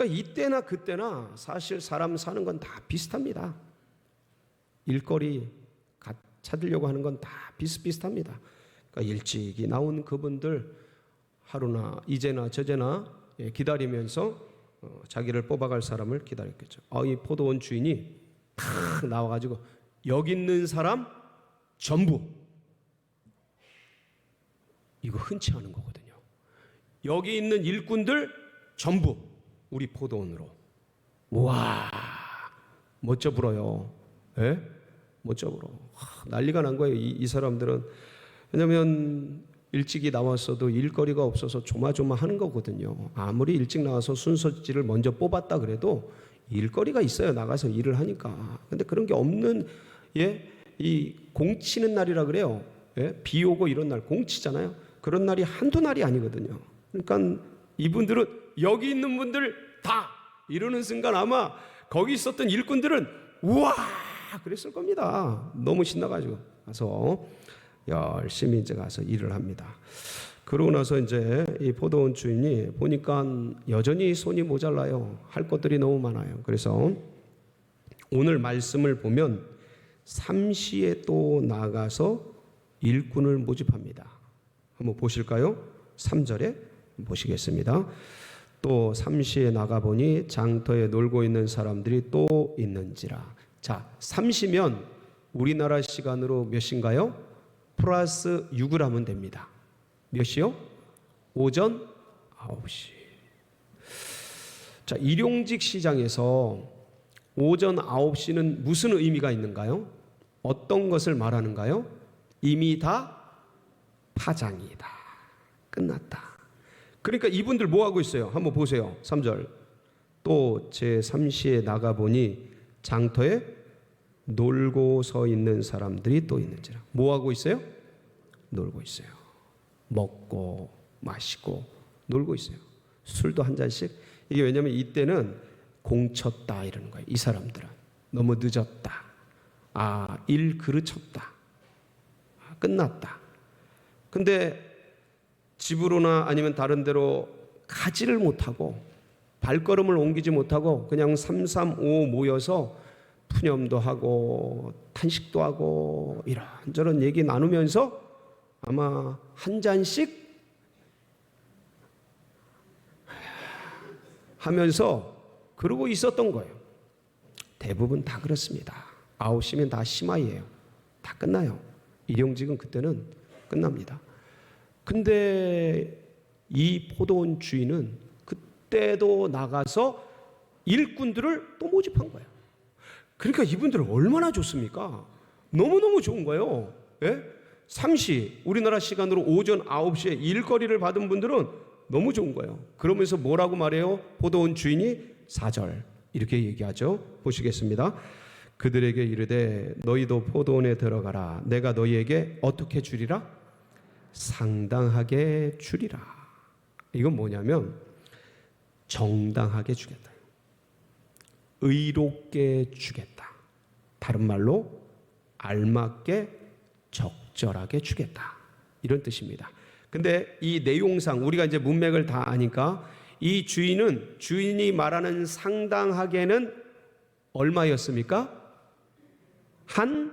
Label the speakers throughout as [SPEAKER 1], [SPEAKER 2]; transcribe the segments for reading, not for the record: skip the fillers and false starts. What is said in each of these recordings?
[SPEAKER 1] 그러니까 이때나 그때나 사실 사람 사는 건 다 비슷합니다. 일거리 찾으려고 하는 건 다 비슷비슷합니다. 그러니까 일찍이 나온 그분들 하루나 이제나 저제나 기다리면서 자기를 뽑아갈 사람을 기다렸겠죠. 이 포도원 주인이 탁 나와가지고 여기 있는 사람 전부, 이거 흔치 않은 거거든요. 여기 있는 일꾼들 전부 우리 포도원으로. 와, 멋져 불어요. 예? 멋져 불어. 난리가 난 거예요. 이 사람들은. 왜냐하면 일찍이 나왔어도 일거리가 없어서 조마조마하는 거거든요. 아무리 일찍 나와서 순서지를 먼저 뽑았다 그래도 일거리가 있어요. 나가서 일을 하니까. 근데 그런 게 없는, 이 공치는 날이라 그래요. 비 오고 이런 날 공치잖아요. 그런 날이 한두 날이 아니거든요. 그러니까 이분들은 여기 있는 분들 다 이러는 순간 아마 거기 있었던 일꾼들은 우와 그랬을 겁니다. 너무 신나가지고 가서 열심히 이제 가서 일을 합니다. 그러고 나서 이제 이 포도원 주인이 보니까 여전히 손이 모자라요. 할 것들이 너무 많아요. 그래서 오늘 말씀을 보면 삼시에 또 나가서 일꾼을 모집합니다. 한번 보실까요? 3절에 보시겠습니다. 또 삼시에 나가보니 장터에 놀고 있는 사람들이 또 있는지라. 자, 삼시면 우리나라 시간으로 몇 시인가요? 플러스 6을 하면 됩니다. 몇 시요? 오전 9시. 자, 일용직 시장에서 오전 9시는 무슨 의미가 있는가요? 어떤 것을 말하는가요? 이미 다 파장이다. 끝났다. 그러니까 이분들 뭐 하고 있어요? 한번 보세요. 3절. 또 제3시에 나가보니 장터에 놀고 서 있는 사람들이 또 있는지라. 뭐 하고 있어요? 놀고 있어요. 먹고 마시고 놀고 있어요. 술도 한 잔씩. 이게 왜냐하면 이때는 공쳤다 이러는 거예요. 이 사람들은 너무 늦었다. 일 그르쳤다. 끝났다. 근데 집으로나 아니면 다른 데로 가지를 못하고 발걸음을 옮기지 못하고 그냥 335 모여서 푸념도 하고 탄식도 하고 이런저런 얘기 나누면서 아마 한 잔씩 하면서 그러고 있었던 거예요. 대부분 다 그렇습니다. 9시면 다 심하이에요. 다 끝나요. 일용직은 그때는 끝납니다. 근데 이 포도원 주인은 그때도 나가서 일꾼들을 또 모집한 거예요. 그러니까 이분들 얼마나 좋습니까? 너무너무 좋은 거예요. 삼시, 우리나라 시간으로 오전 9시에 일거리를 받은 분들은 너무 좋은 거예요. 그러면서 뭐라고 말해요? 포도원 주인이 4절 이렇게 얘기하죠. 보시겠습니다. 그들에게 이르되 너희도 포도원에 들어가라. 내가 너희에게 어떻게 주리라? 상당하게 주리라. 이건 뭐냐면 정당하게 주겠다. 의롭게 주겠다. 다른 말로 알맞게 적절하게 주겠다. 이런 뜻입니다. 근데 이 내용상 우리가 이제 문맥을 다 아니까 이 주인이 말하는 상당하게는 얼마였습니까? 한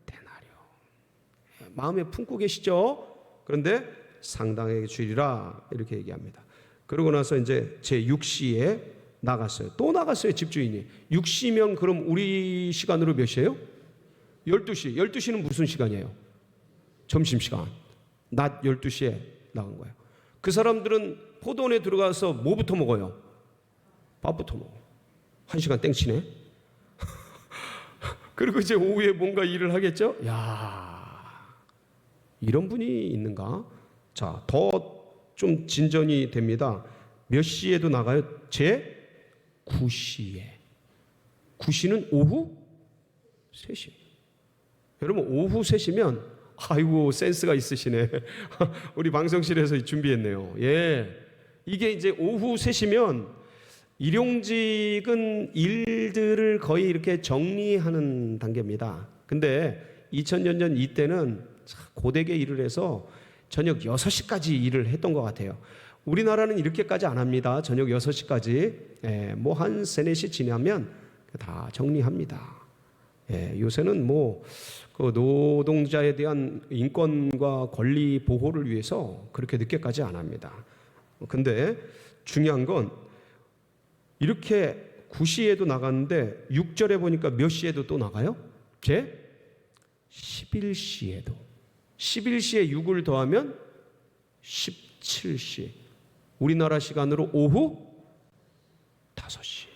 [SPEAKER 1] 데나리오. 마음에 품고 계시죠? 그런데 상당하게 주리라 이렇게 얘기합니다. 그러고 나서 이제 제6시에 나갔어요. 또 나갔어요. 집주인이. 6시면 그럼 우리 시간으로 몇 시예요? 12시. 12시는 무슨 시간이에요? 점심시간. 낮 12시에 나간 거예요. 그 사람들은 포도원에 들어가서 뭐부터 먹어요? 밥부터 먹어. 1시간 땡치네. 그리고 이제 오후에 뭔가 일을 하겠죠? 이런 분이 있는가? 자, 더 좀 진전이 됩니다. 몇 시에도 나가요? 제9시에. 9시는 오후 3시. 여러분, 오후 3시면 아이고 센스가 있으시네. 우리 방송실에서 준비했네요. 이게 이제 오후 3시면 일용직은 일들을 거의 이렇게 정리하는 단계입니다. 근데 2000년 전 이때는 고되게 일을 해서 저녁 6시까지 일을 했던 것 같아요. 우리나라는 이렇게까지 안 합니다. 저녁 6시까지. 뭐 한 3, 4시 지나면 다 정리합니다. 요새는 뭐 그 노동자에 대한 인권과 권리 보호를 위해서 그렇게 늦게까지 안 합니다. 근데 중요한 건 이렇게 9시에도 나갔는데 6절에 보니까 몇 시에도 또 나가요? 11시에도. 11시에 6을 더하면 17시. 우리나라 시간으로 오후 5시.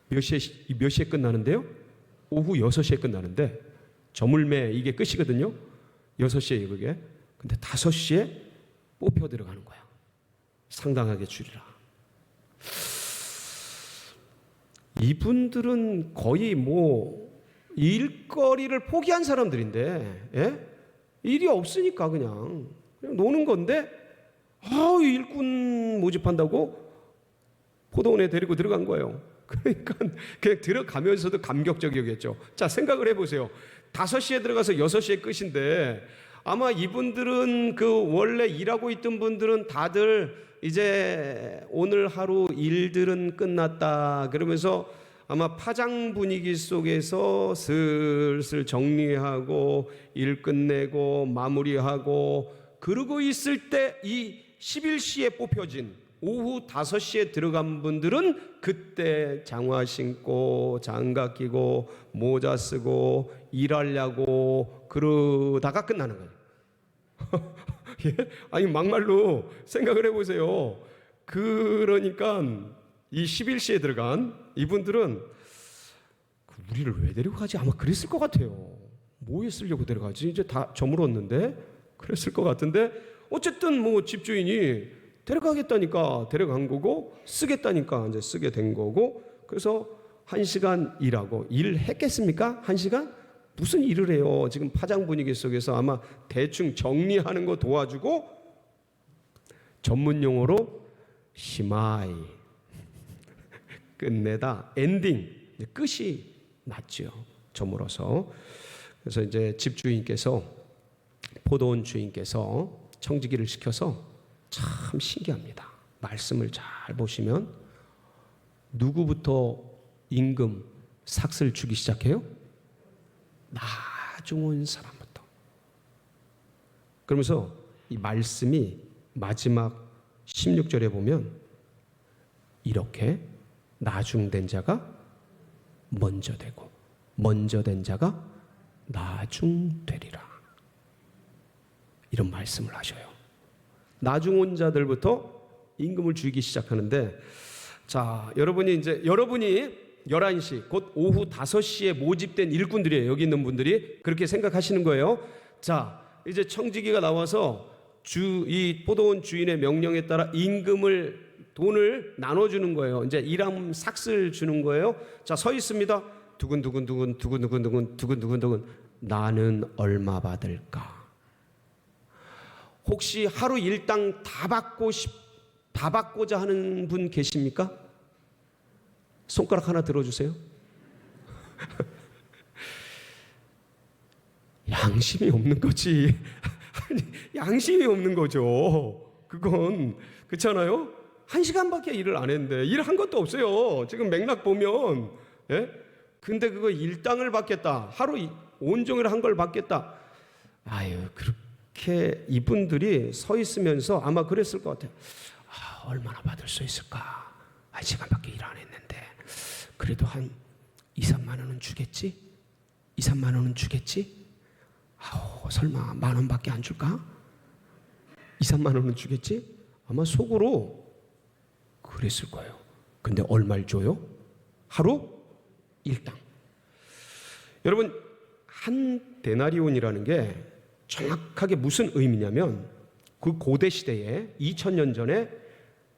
[SPEAKER 1] 몇 시에 끝나는데요? 오후 6시에 끝나는데 저물매 이게 끝이거든요. 6시에 그게. 근데 5시에 뽑혀 들어가는 거야. 상당하게 줄이라. 이분들은 거의 뭐 일거리를 포기한 사람들인데, 일이 없으니까 그냥 노는 건데, 일꾼 모집한다고 포도원에 데리고 들어간 거예요. 그러니까 그냥 들어가면서도 감격적이었겠죠. 자, 생각을 해보세요. 5시에 들어가서 6시에 끝인데, 아마 이분들은 그 원래 일하고 있던 분들은 다들 이제 오늘 하루 일들은 끝났다 그러면서 아마 파장 분위기 속에서 슬슬 정리하고 일 끝내고 마무리하고 그러고 있을 때 이 11시에 뽑혀진 오후 5시에 들어간 분들은 그때 장화 신고 장갑 끼고 모자 쓰고 일하려고 그러다가 끝나는 거예요. 아니 막말로 생각을 해보세요. 그러니까 이 11시에 들어간 이분들은 우리를 왜 데리고 가지? 아마 그랬을 것 같아요. 뭐 했으려고 데려가지? 이제 다 저물었는데 그랬을 것 같은데 어쨌든 뭐 집주인이 데려가겠다니까 데려간 거고 쓰겠다니까 이제 쓰게 된 거고 그래서 1시간 일하고 일했겠습니까? 1시간? 무슨 일을 해요? 지금 파장 분위기 속에서 아마 대충 정리하는 거 도와주고 전문 용어로 시마이 끝내다 엔딩 끝이 났죠. 저물어서. 그래서 이제 집주인께서 포도원 주인께서 청지기를 시켜서 참 신기합니다. 말씀을 잘 보시면 누구부터 임금 삭슬 주기 시작해요? 나중 온 사람부터. 그러면서 이 말씀이 마지막 16절에 보면 이렇게 나중된 자가 먼저 되고 먼저 된 자가 나중 되리라. 이런 말씀을 하셔요. 나중 온 자들부터 임금을 주기 시작하는데 자, 여러분이 11시 곧 오후 5시에 모집된 일꾼들이에요. 여기 있는 분들이 그렇게 생각하시는 거예요. 자, 이제 청지기가 나와서 이 포도원 주인의 명령에 따라 임금을 돈을 나눠주는 거예요. 이제 일함 삭슬 주는 거예요. 자, 서 있습니다. 두근두근 나는 얼마 받을까? 혹시 하루 일당 다 받고자 하는 분 계십니까? 손가락 하나 들어주세요. 양심이 없는 거지. 아니, 양심이 없는 거죠. 그건 그렇잖아요. 1시간밖에 일을 안 했는데 일한 것도 없어요. 지금 맥락 보면. 근데 그거 일당을 받겠다. 하루 온종일 한 걸 받겠다. 아유, 그렇게 이분들이 서 있으면서 아마 그랬을 것 같아요. 얼마나 받을 수 있을까? 1시간밖에 일 안 했는데 그래도 한 2, 3만 원은 주겠지? 2, 3만 원은 주겠지? 설마 10,000원밖에 안 줄까? 2, 3만 원은 주겠지? 아마 속으로 그랬을 거예요. 근데 얼마를 줘요? 하루 일당. 여러분, 한 데나리온이라는 게 정확하게 무슨 의미냐면 그 고대 시대에 2000년 전에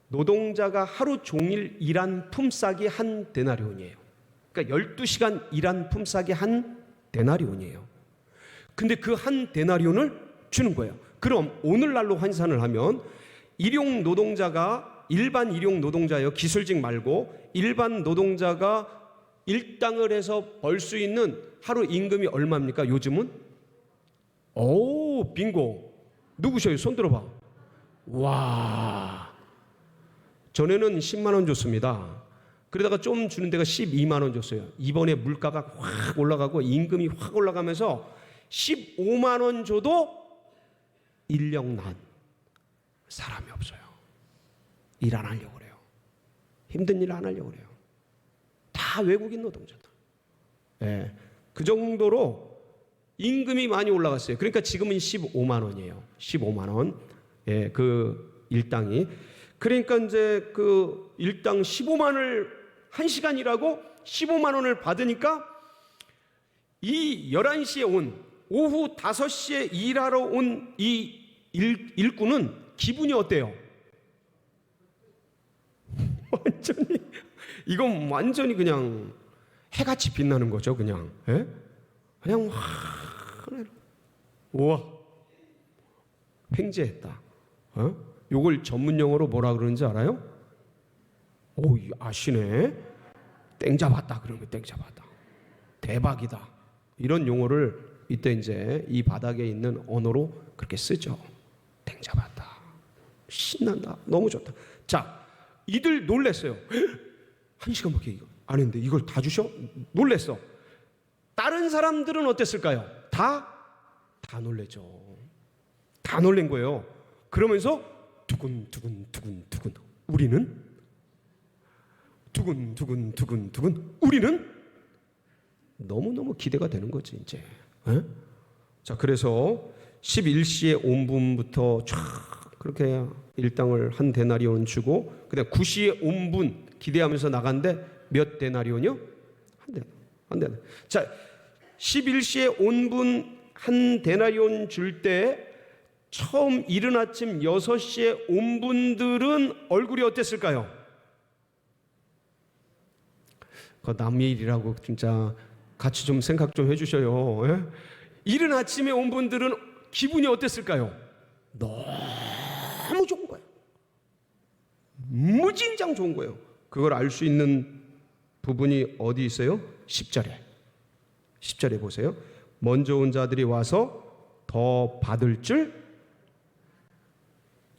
[SPEAKER 1] 노동자가 하루 종일 일한 품삯이 한 데나리온이에요. 그러니까 12시간 일한 품삯이 한 데나리온이에요. 근데 그 한 데나리온을 주는 거예요. 그럼 오늘날로 환산을 하면 일용 노동자가 일반 일용 노동자예요. 기술직 말고 일반 노동자가 일당을 해서 벌 수 있는 하루 임금이 얼마입니까? 요즘은? 빙고. 누구셔요? 손 들어봐. 와, 전에는 10만 원 줬습니다. 그러다가 좀 주는 데가 12만 원 줬어요. 이번에 물가가 확 올라가고 임금이 확 올라가면서 15만 원 줘도 인력 난 사람이 없어요. 일 안 하려고 그래요. 힘든 일 안 하려고 그래요. 다 외국인 노동자들. 예, 그 정도로 임금이 많이 올라갔어요. 그러니까 지금은 15만 원이에요. 15만 원. 예, 그 일당이. 그러니까 이제 그 일당 15만 원을 1시간 일하고 15만 원을 받으니까 이 11시에 온 오후 5시에 일하러 온 이 일꾼은 기분이 어때요? 완전히 이건 완전히 그냥 해같이 빛나는 거죠. 그냥 예? 그냥 우와 횡재했다. 요걸 전문 용어로 뭐라 그러는지 알아요? 오, 아시네. 땡 잡았다. 그런 거 땡 잡았다. 대박이다. 이런 용어를 이때 이제 이 바닥에 있는 언어로 그렇게 쓰죠. 땡 잡았다. 신난다. 너무 좋다. 자, 이들 놀랬어요. 1시간밖에 안 했는데 이걸 다 주셔? 놀랬어. 다른 사람들은 어땠을까요? 다 놀랬죠. 다 놀란 거예요. 그러면서 두근두근 우리는 두근두근 우리는 너무너무 기대가 되는 거지 이제. 에? 자, 그래서 11시에 온 분부터 쫙 그렇게 일당을 한 데나리온 주고, 그다음 9시에 온 분 기대하면서 나간데 몇 데나리온이요? 한 데나리온. 자, 11시에 온 분 한 데나리온 줄 때 처음 이른 아침 6시에 온 분들은 얼굴이 어땠을까요? 그 남의 일이라고 진짜 같이 좀 생각 좀 해주셔요. 예? 이른 아침에 온 분들은 기분이 어땠을까요? 너무 좋은 거예요. 무진장 좋은 거예요. 그걸 알 수 있는 부분이 어디 있어요? 10절에 보세요. 먼저 온 자들이 와서 더 받을 줄,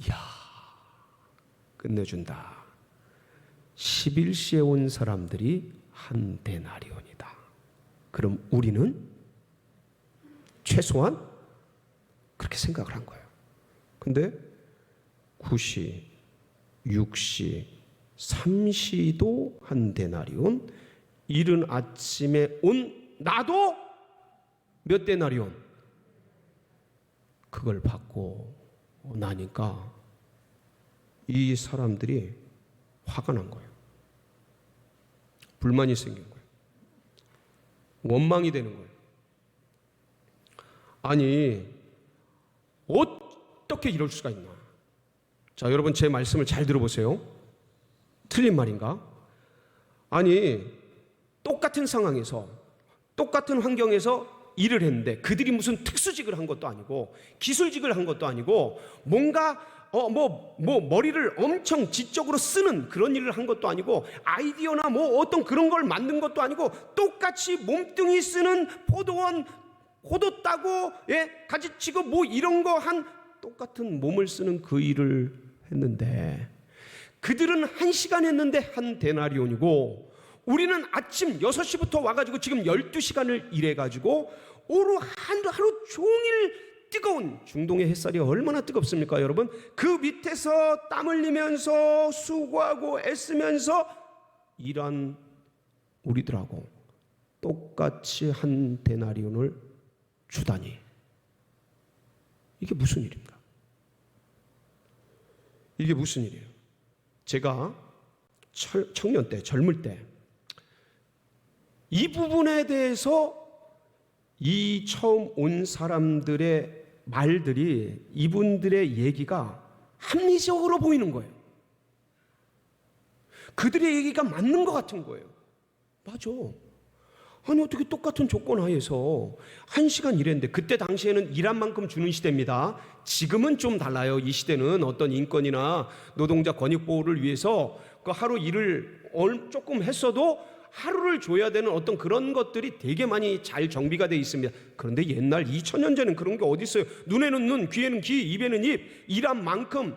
[SPEAKER 1] 이야, 끝내준다. 11시에 온 사람들이 한 데나리온이다. 그럼 우리는 최소한 그렇게 생각을 한 거예요. 근데 9시, 6시, 3시도 한 데나리온, 이른 아침에 온 나도 몇 데나리온, 그걸 받고 나니까 이 사람들이 화가 난 거예요. 불만이 생긴 거예요. 원망이 되는 거예요. 아니, 어떻게 이럴 수가 있나? 자, 여러분 제 말씀을 잘 들어보세요. 틀린 말인가? 아니, 똑같은 상황에서 똑같은 환경에서 일을 했는데 그들이 무슨 특수직을 한 것도 아니고 기술직을 한 것도 아니고 뭔가 머리를 엄청 지적으로 쓰는 그런 일을 한 것도 아니고 아이디어나 뭐 어떤 그런 걸 만든 것도 아니고 똑같이 몸뚱이 쓰는 포도원 포도 따고 가지치고 뭐 이런 거 한 똑같은 몸을 쓰는 그 일을 했는데 그들은 1시간 했는데 한 데나리온이고 우리는 아침 6시부터 와가지고 지금 12시간을 일해가지고 하루 종일 뜨거운 중동의 햇살이 얼마나 뜨겁습니까, 여러분? 그 밑에서 땀 흘리면서 수고하고 애쓰면서 일한 우리들하고 똑같이 한 데나리온을 주다니, 이게 무슨 일입니까? 이게 무슨 일이에요? 제가 청년 때, 젊을 때 이 부분에 대해서 이 처음 온 사람들의 말들이, 이분들의 얘기가 합리적으로 보이는 거예요. 그들의 얘기가 맞는 것 같은 거예요. 맞아. 아니, 어떻게 똑같은 조건 하에서 1시간 일했는데, 그때 당시에는 일한 만큼 주는 시대입니다. 지금은 좀 달라요. 이 시대는 어떤 인권이나 노동자 권익 보호를 위해서 그 하루 일을 조금 했어도 하루를 줘야 되는 어떤 그런 것들이 되게 많이 잘 정비가 되어 있습니다. 그런데 옛날 2000년 전에는 그런 게 어디 있어요? 눈에는 눈, 귀에는 귀, 입에는 입, 일한 만큼,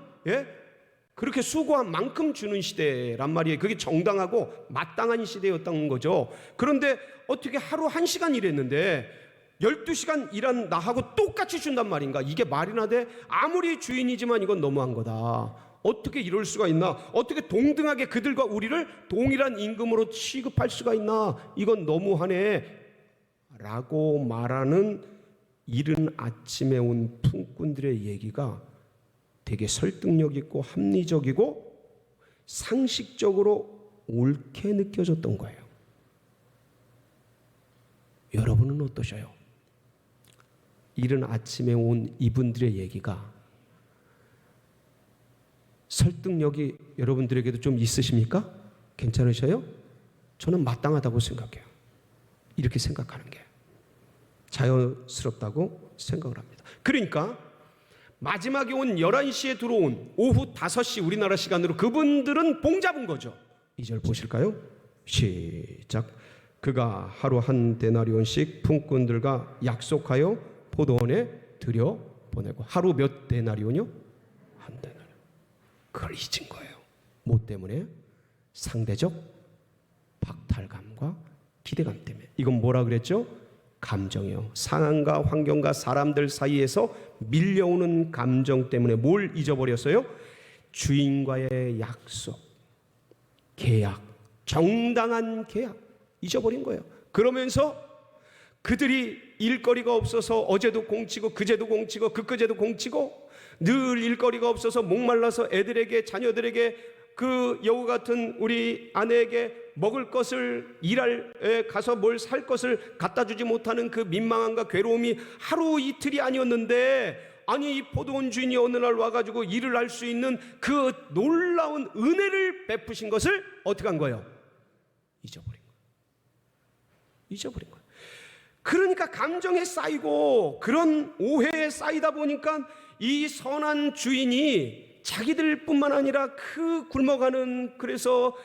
[SPEAKER 1] 그렇게 수고한 만큼 주는 시대란 말이에요. 그게 정당하고 마땅한 시대였던 거죠. 그런데 어떻게 하루 1시간 일했는데 12시간 일한 나하고 똑같이 준단 말인가? 이게 말이나 돼? 아무리 주인이지만 이건 너무한 거다. 어떻게 이럴 수가 있나? 어떻게 동등하게 그들과 우리를 동일한 임금으로 취급할 수가 있나? 이건 너무하네 라고 말하는 이른 아침에 온 품꾼들의 얘기가 되게 설득력 있고 합리적이고 상식적으로 옳게 느껴졌던 거예요. 여러분은 어떠셔요? 이른 아침에 온 이분들의 얘기가 설득력이 여러분들에게도 좀 있으십니까? 괜찮으셔요? 저는 마땅하다고 생각해요. 이렇게 생각하는 게 자연스럽다고 생각을 합니다. 그러니까 마지막에 온 11시에 들어온 오후 5시 우리나라 시간으로 그분들은 봉 잡은 거죠. 2절 보실까요? 시작. 그가 하루 한 데나리온씩 품꾼들과 약속하여 포도원에 들여보내고. 하루 몇 데나리온이요? 한 데나리온. 그걸 잊은 거예요. 뭐 때문에? 상대적 박탈감과 기대감 때문에. 이건 뭐라 그랬죠? 감정이요. 상황과 환경과 사람들 사이에서 밀려오는 감정 때문에 뭘 잊어버렸어요? 주인과의 약속, 계약, 정당한 계약 잊어버린 거예요. 그러면서 그들이 일거리가 없어서 어제도 공치고 그제도 공치고 그제도 공치고 늘 일거리가 없어서 목말라서 애들에게 자녀들에게 그 여우 같은 우리 아내에게 먹을 것을 일할 가서 뭘 살 것을 갖다 주지 못하는 그 민망함과 괴로움이 하루 이틀이 아니었는데, 아니 이 포도원 주인이 어느 날 와가지고 일을 할 수 있는 그 놀라운 은혜를 베푸신 것을 어떻게 한 거예요? 잊어버린 거예요. 잊어버린 거예요. 그러니까 감정에 쌓이고 그런 오해에 쌓이다 보니까 이 선한 주인이 자기들뿐만 아니라 그 굶어가는, 그래서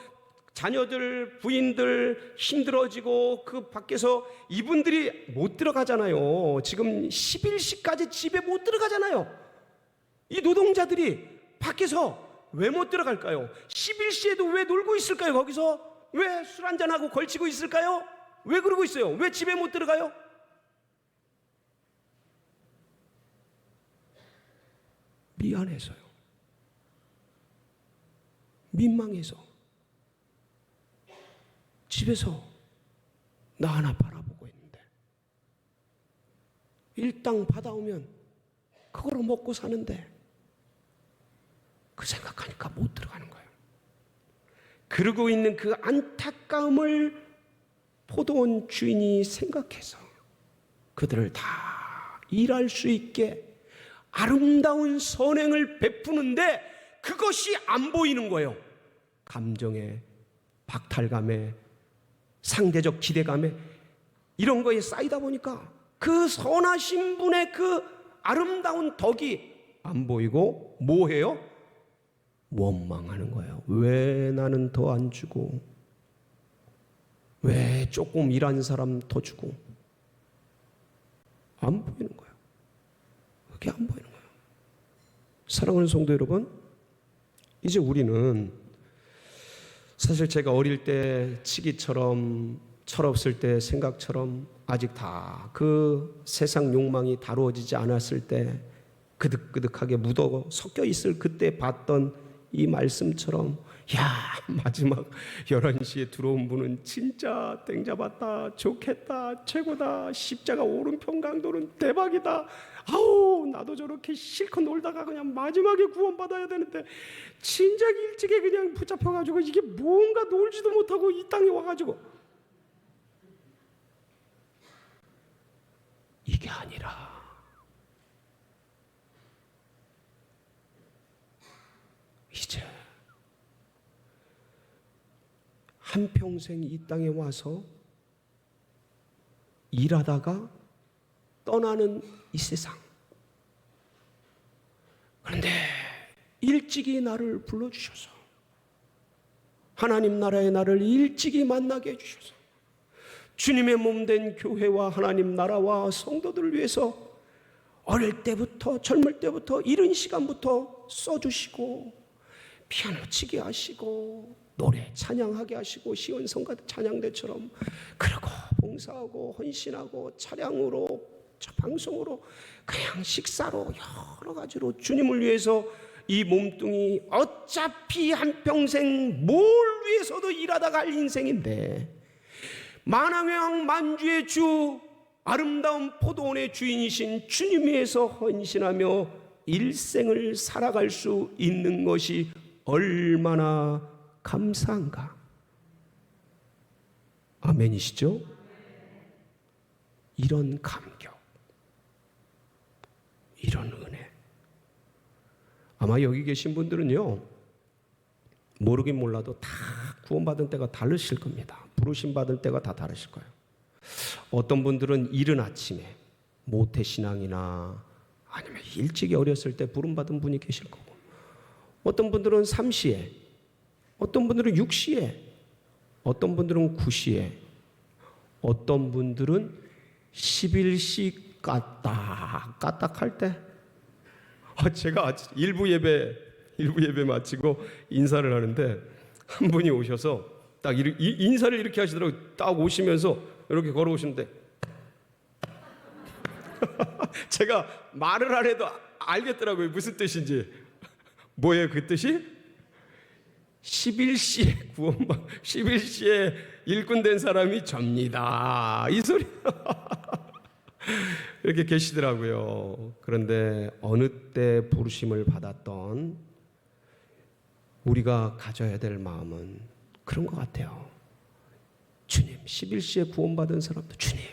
[SPEAKER 1] 자녀들, 부인들 힘들어지고 그 밖에서 이분들이 못 들어가잖아요. 지금 11시까지 집에 못 들어가잖아요. 이 노동자들이 밖에서 왜 못 들어갈까요? 11시에도 왜 놀고 있을까요? 거기서 왜 술 한잔하고 걸치고 있을까요? 왜 그러고 있어요? 왜 집에 못 들어가요? 미안해서요. 민망해서. 집에서 나 하나 바라보고 있는데 일당 받아오면 그거로 먹고 사는데 그 생각하니까 못 들어가는 거예요. 그러고 있는 그 안타까움을 포도원 주인이 생각해서 그들을 다 일할 수 있게 아름다운 선행을 베푸는데 그것이 안 보이는 거예요. 감정에, 박탈감에, 상대적 기대감에, 이런 거에 쌓이다 보니까 그 선하신 분의 그 아름다운 덕이 안 보이고 뭐 해요? 원망하는 거예요. 왜 나는 더 안 주고, 왜 조금 일한 사람 더 주고. 안 보이는 거예요. 그게 안 보이는 거예요. 사랑하는 성도 여러분, 이제 우리는 사실 제가 어릴 때 치기처럼, 철없을 때 생각처럼 아직 다 그 세상 욕망이 다루어지지 않았을 때 그득그득하게 묻어 섞여 있을 그때 봤던 이 말씀처럼, 야 마지막 11시에 들어온 분은 진짜 땡 잡았다, 좋겠다, 최고다, 십자가 오른편 강도는 대박이다, 아우 나도 저렇게 실컷 놀다가 그냥 마지막에 구원받아야 되는데 진작 일찍에 그냥 붙잡혀가지고 이게 뭔가 놀지도 못하고 이 땅에 와가지고, 이게 아니라 이제 한평생 이 땅에 와서 일하다가 떠나는 이 세상, 그런데 일찍이 나를 불러주셔서 하나님 나라의 날을 일찍이 만나게 해주셔서 주님의 몸된 교회와 하나님 나라와 성도들을 위해서 어릴 때부터 젊을 때부터 이른 시간부터 써주시고 피아노 치게 하시고 노래 찬양하게 하시고 시온성가 찬양대처럼 그러고 봉사하고 헌신하고 차량으로 방송으로 그냥 식사로 여러 가지로 주님을 위해서 이 몸뚱이 어차피 한평생 뭘 위해서도 일하다 갈 인생인데 만왕의 만주의 주 아름다운 포도원의 주인이신 주님 위해서 헌신하며 일생을 살아갈 수 있는 것이 얼마나 감사한가. 아멘이시죠? 이런 감격, 이런 은혜. 아마 여기 계신 분들은요, 모르긴 몰라도 다 구원받은 때가 다르실 겁니다. 부르심 받을 때가 다 다르실 거예요. 어떤 분들은 이른 아침에 모태신앙이나 아니면 일찍이 어렸을 때 부름받은 분이 계실 거고, 어떤 분들은 3시에, 어떤 분들은 6시에, 어떤 분들은 9시에, 어떤 분들은 11시 까딱할 때. 제가 일부 예배 마치고 인사를 하는데 한 분이 오셔서 딱 인사를 이렇게 하시더라고요. 딱 오시면서 이렇게 걸어오시는데 제가 말을 안 해도 알겠더라고요. 무슨 뜻인지. 뭐예요 그 뜻이? 11시에 구원받 11시에 일꾼 된 사람이 접니다. 이 소리. 이렇게 계시더라고요. 그런데 어느 때 부르심을 받았던 우리가 가져야 될 마음은 그런 것 같아요. 주님, 11시에 구원받은 사람도 주님,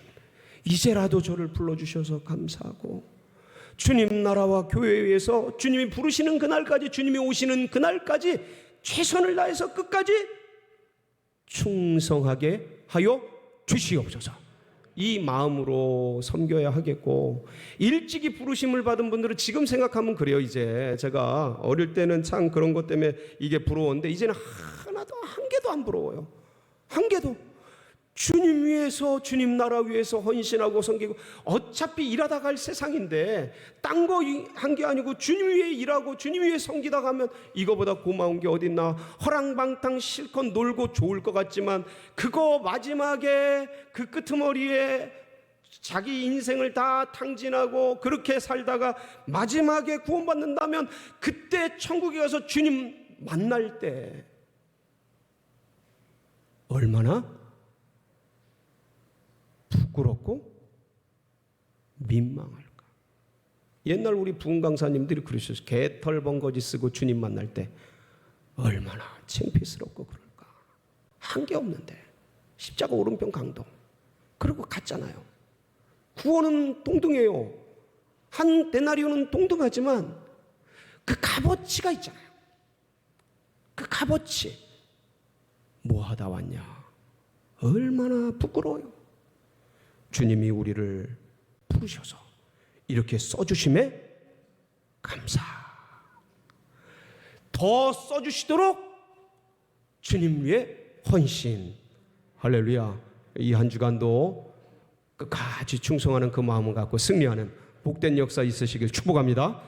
[SPEAKER 1] 이제라도 저를 불러주셔서 감사하고 주님 나라와 교회에 의해서 주님이 부르시는 그날까지, 주님이 오시는 그날까지 최선을 다해서 끝까지 충성하게 하여 주시옵소서. 이 마음으로 섬겨야 하겠고, 일찍이 부르심을 받은 분들은 지금 생각하면 그래요. 이제 제가 어릴 때는 참 그런 것 때문에 이게 부러웠는데 이제는 하나도 한 개도 안 부러워요. 한 개도. 주님 위해서, 주님 나라 위해서 헌신하고 섬기고, 어차피 일하다 갈 세상인데 딴 거 한 게 아니고 주님 위해 일하고 주님 위해 섬기다 가면 이거보다 고마운 게 어딨나. 허랑방탕 실컷 놀고 좋을 것 같지만 그거 마지막에 그 끄트머리에 자기 인생을 다 탕진하고 그렇게 살다가 마지막에 구원받는다면 그때 천국에 가서 주님 만날 때 얼마나 부끄럽고 민망할까. 옛날 우리 부흥 강사님들이 그러셨어요. 개털 번거지 쓰고 주님 만날 때 얼마나 창피스럽고 그럴까. 한 게 없는데 십자가 오른편 강동 그러고 갔잖아요. 구원은 동등해요. 한 데나리온은 동등하지만 그 값어치가 있잖아요. 그 값어치. 뭐 하다 왔냐. 얼마나 부끄러워요. 주님이 우리를 부르셔서 이렇게 써주심에 감사. 더 써주시도록 주님 위해 헌신. 할렐루야. 이 한 주간도 끝까지 충성하는 그 마음을 갖고 승리하는 복된 역사 있으시길 축복합니다.